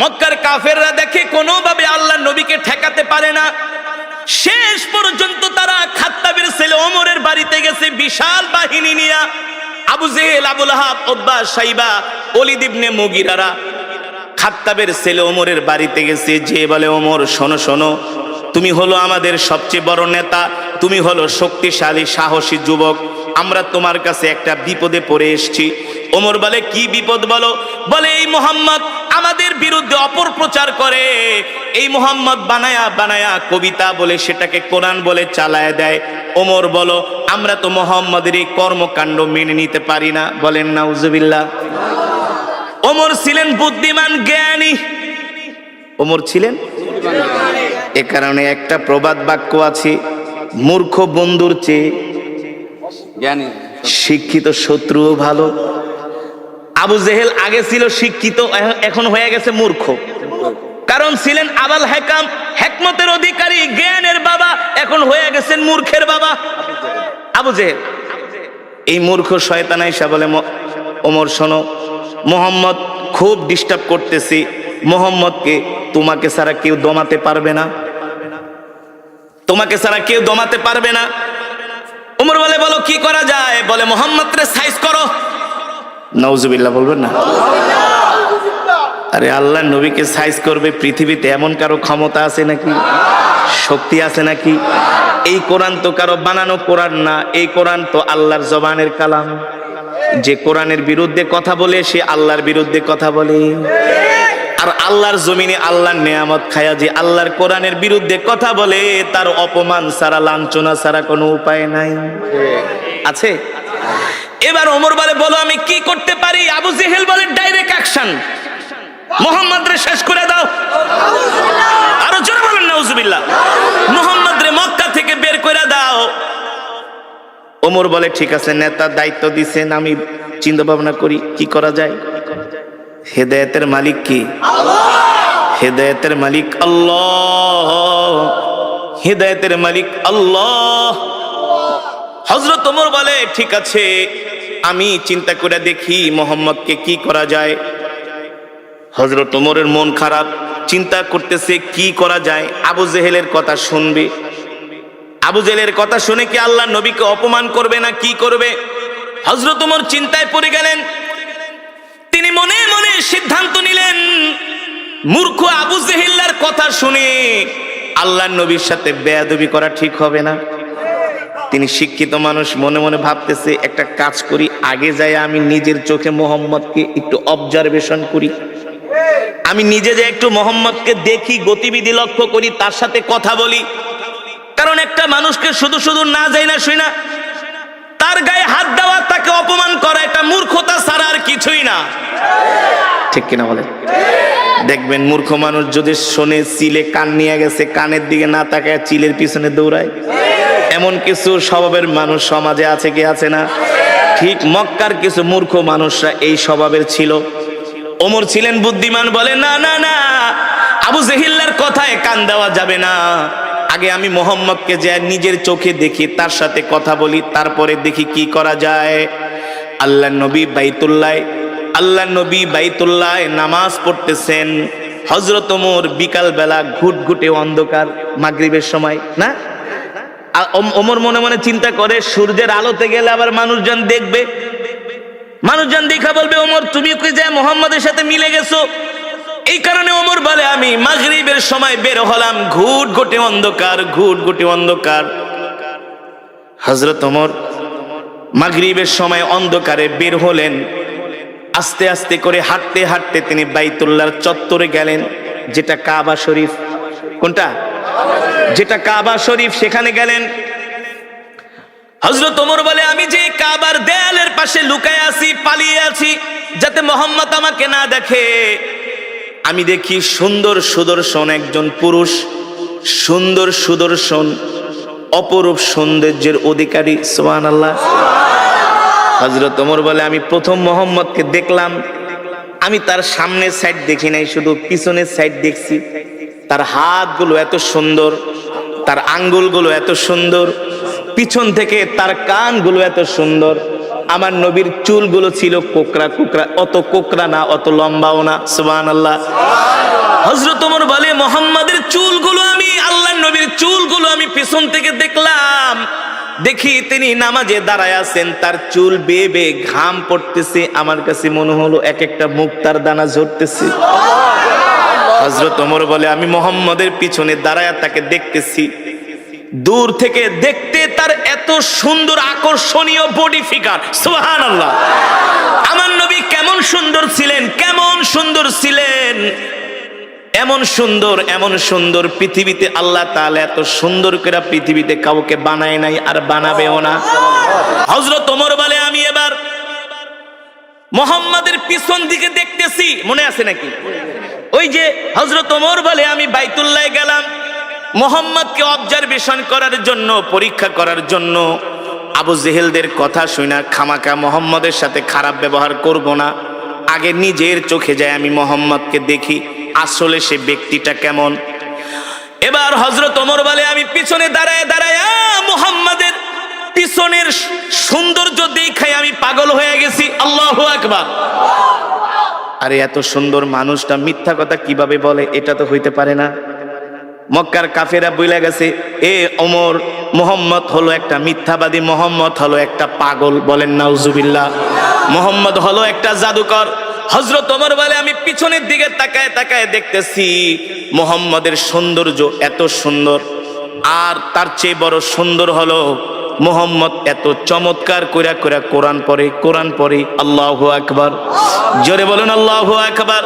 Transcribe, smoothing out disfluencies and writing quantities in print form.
মক্কার কাফেররা দেখে কোনোভাবে আল্লাহর নবীকে ঠেকাতে পারে না। শেষ পর্যন্ত তারা খাত্তাবের ছেলে ওমরের বাড়িতে গেছে বিশাল বাহিনী নিয়ে। আবু জেহেল, আবু লাহাব, উতবা, শাইবা, ওলীদ ইবনে মুগীরারা খাত্তাবের ছেলে ওমরের বাড়িতে গেছে। যে বলে, ওমর শোনো শোনো, তুমি হলো আমাদের সবচেয়ে বড় নেতা, তুমি হলো শক্তিশালী সাহসী যুবক, আমরা তোমার কাছে একটা বিপদে পড়ে এসেছি। ওমর বলে, কি বিপদ বলো? বলে, এই মুহাম্মদ আমাদের বিরুদ্ধে অপপ্রচার করে, এই মুহাম্মদ বানায়া বানায়া কবিতা বলে সেটাকে কোরআন বলে চালায় দেয়। ওমর বলো, আমরা তো মুহাম্মদের এই কর্মকাণ্ড মেনে নিতে পারি না। বলেন নাউজুবিল্লাহ। ওমর ছিলেন বুদ্ধিমান, জ্ঞানী। ওমর ছিলেন, এ কারণে একটা প্রবাদ বাক্য আছে, মূর্খ বন্ধুর চেয়ে জ্ঞানী শিক্ষিত শত্রুও ভালো। আবু জেহেল আগে ছিল শিক্ষিত, এখন হয়ে গেছে মূর্খ। কারণ ছিলেন আবাল হেকাম, হেকমতের অধিকারী, জ্ঞানের বাবা, এখন হয়ে গেছেন মূর্খের বাবা আবু জেহেল। এই মূর্খ শয়তান আয়েশা বলে, ওমর শোনো, মুহাম্মদ খুব ডিস্টার্ব করতেছি, মুহাম্মদকে তোমাকে ছাড়া কেউ দমাতে পারবে না, তোমাকে ছাড়া কেউ দমাতে পারবে না। ওমর বলে, বলো কি করা যায়? বলে, মুহাম্মদকে সাইজ করো। নাউজুবিল্লাহ বলবেন না? আরে আল্লাহ নবীকে সাইজ করবে পৃথিবীতে এমন কারো ক্ষমতা আছে নাকি? শক্তি আছে নাকি? এই কোরআন তো কারো বানানো কোরআন না, এই কোরআন তো আল্লাহর জবানের কালাম। যে কোরআনের বিরুদ্ধে কথা বলে সে আল্লাহর বিরুদ্ধে কথা বলে। আর আল্লাহর জমিনে আল্লাহর নেয়ামত খায়া যে আল্লাহর কোরআনের বিরুদ্ধে কথা বলে, তার অপমান ছাড়া, লাঞ্ছনা ছাড়া কোনো উপায় নাই। আছে? এবার ওমর বলে, বলো আমি কি করতে পারি? আবু জেহেল বলে, ডাইরেক্ট অ্যাকশন, মুহাম্মদরে শেষ করে দাও। আরো জোরে বলেন নাউজুবিল্লাহ। মুহাম্মদরে মক্কা থেকে বের করে দাও। ওমর বলে, ঠিক আছে, নেতার দায়িত্ব দিছেন, আমি চিন্তা ভাবনা করি কি করা যায়। হেদায়েতের মালিক কি? হেদায়েতের মালিক আল্লাহ, হেদায়েতের মালিক আল্লাহ। হযরত ওমর বলে, ঠিক আছে, আমি চিন্তা করে দেখি মুহাম্মদকে কি করা যায়। হযরত ওমরের মন খারাপ, চিন্তা করতেছে কি করা যায়। আবু জেহেলের কথা শুনবে, আবু জেহেলের কথা শুনে কি আল্লাহ নবীকে অপমান করবে না কি করবে? হযরত ওমর চিন্তায় পড়ে গেলেন। তিনি মনে মনে সিদ্ধান্ত নিলেন, মূর্খ আবু জেহেলের কথা শুনে আল্লাহ নবীর সাথে বেয়াদবি করা ঠিক হবে না। তিনি শিক্ষিত মানুষ, মনে মনে ভাবতেছে, একটা কাজ করি, আগে যাই আমি নিজের চোখে মুহাম্মদকে একটু অবজারভেশন করি, আমি নিজে যে একটু মুহাম্মদকে দেখি, গতিবিধি লক্ষ্য করি, তার সাথে কথা বলি। কারণ একটা মানুষকে শুধু শুধু না যাই না শুই না তার গায়ে হাত দেওয়া, তাকে অপমান করা, এটা মূর্খতা ছাড়া আর কিছুই না। ঠিক কিনা বলে? দেখবেন মূর্খ মানুষ যদি শোনে চিলে কান নিয়ে গেছে, কানের দিকে না তাকায় চিলের পিছনে দৌড়ায়। এমন কিছু স্বভাবের মানুষ সমাজে আছে কি আছে না? ঠিক মক্কার কিছু মূর্খ মানুষরা এই স্বভাবের ছিল। ওমর ছিলেন বুদ্ধিমান, বলে, না না না, আবু জেহেলের কথায় কান দেওয়া যাবে না। আগে আমি মুহাম্মদকে যে নিজের চোখে দেখি, তার সাথে কথা বলি, তারপরে দেখি কি করা যায়। আল্লাহ নবী বাইতুল্লাহ নামাজ পড়তেছেন। হযরত ওমর বিকাল বেলা ঘুটঘুটে অন্ধকার, মাগরিবের সময় না, ওমর মনে মনে চিন্তা করে, সূর্যের আলোতে গেলে আবার মানুষজন দেখবে, মানুষজন দেখা বলবে, ওমর তুমি কি যে মুহাম্মদের সাথে মিলে গেছো। এই কারণে ওমর বলে, আমি মাগরিবের সময় বের হলাম, ঘুটঘুটে অন্ধকার, ঘুটঘুটে অন্ধকার। হযরত ওমর মাগরিবের সময় অন্ধকারে বের হলেন। আস্তে আস্তে করে হাঁটতে হাঁটতে তিনি বাইতুল্লাহর চত্বরে গেলেন, যেটা কাবা শরীফ। কোনটা? যেটা কাবা শরীফ, সেখানে গেলেন। হযরত ওমর বলে, আমি যে কাবার দেয়ালের পাশে লুকায় আছি, পালিয়ে আছি, যাতে মুহাম্মদ আমাকে না দেখে। আমি দেখি সুন্দর সুদর্শন একজন পুরুষ, সুন্দর সুদর্শন, অপরূপ সৌন্দর্যের অধিকারী। সুবহানাল্লাহ। হযরত ওমর বলে, আমি প্রথম মুহাম্মদকে দেখলাম, আমি তার সামনের সাইড দেখি নাই, শুধু পিছনের সাইড দেখছি। তার হাতগুলো এত সুন্দর, তার আঙ্গুলগুলো এত সুন্দর, পিছন থেকে তার কানগুলো এত সুন্দর। আমার নবীর চুলগুলো ছিল কোকড়া কোকড়া, অত কোকড়া না, অত লম্বাও না। সুবহানাল্লাহ। হযরত ওমর বলে মুহাম্মাদের চুলগুলো আমি, আল্লাহর নবীর চুলগুলো আমি পিছন থেকে দেখলাম, দেখি তিনি নামাজে দাঁড়ায় আছেন, তার চুল বেয়ে বেয়ে ঘাম পড়তেছে। আমার কাছে মনে হলো এক একটা মুক্তার দানা ঝরতেছে। হযরত ওমর বলে আমি মুহাম্মাদের পিছনে দাঁড়ায় তাকে দেখতেছি, দূর থেকে দেখতে তার এত সুন্দর আকর্ষণীয় বডি ফিগার। সুবহানাল্লাহ। আমার নবী কেমন সুন্দর ছিলেন, কেমন সুন্দর ছিলেন, এমন সুন্দর, এমন সুন্দর পৃথিবীতে আল্লাহ তাআলা এত সুন্দর করে পৃথিবীতে কাউকে বানায় নাই, আর বানাবেও না। হযরত ওমর বলে আমি এবার মুহাম্মাদের পিছন দিকে দেখতেছি, মনে আছে নাকি? ওই যে হযরত ওমর বলে আমি বাইতুল্লাহ গেলাম মুহাম্মদকে অবজারভেশন করার জন্য, পরীক্ষা করার জন্য। আবু জেহেলদের কথা শুনা খামাকা মুহাম্মদের সাথে খারাপ ব্যবহার করব না, আগে নিজের চোখে যায় আমি মুহাম্মদকে দেখি আসলে সে ব্যক্তিটা কেমন। এবার হযরত ওমর বলে আমি পিছনে দাঁড়ায় দাঁড়ায় মুহাম্মদের পিছনের সৌন্দর্য দেখাই আমি পাগল হয়ে গেছি। আল্লাহু আকবার। আরে এত সুন্দর মানুষটা মিথ্যা কথা কিভাবে বলে? এটা তো হইতে পারে না। মক্কার কাফেরা বইলা গেছে এ ওমর, মুহাম্মদ হলো একটা মিথ্যাবাদী, মুহাম্মদ হলো একটা পাগল। বলেন নাউজুবিল্লাহ। মুহাম্মদ হলো একটা জাদুকর। হযরত ওমর বলে আমি পিছনের দিকে তাকায় তাকায় দেখতেছি মুহাম্মদের সৌন্দর্য এত সুন্দর, আর তার চেয়ে বড় সুন্দর হলো মুহাম্মদ এত চমৎকার কইরা কইরা কোরআন পড়ে, কোরআন পড়ে। আল্লাহু আকবার। জোরে বলুন আল্লাহু আকবার।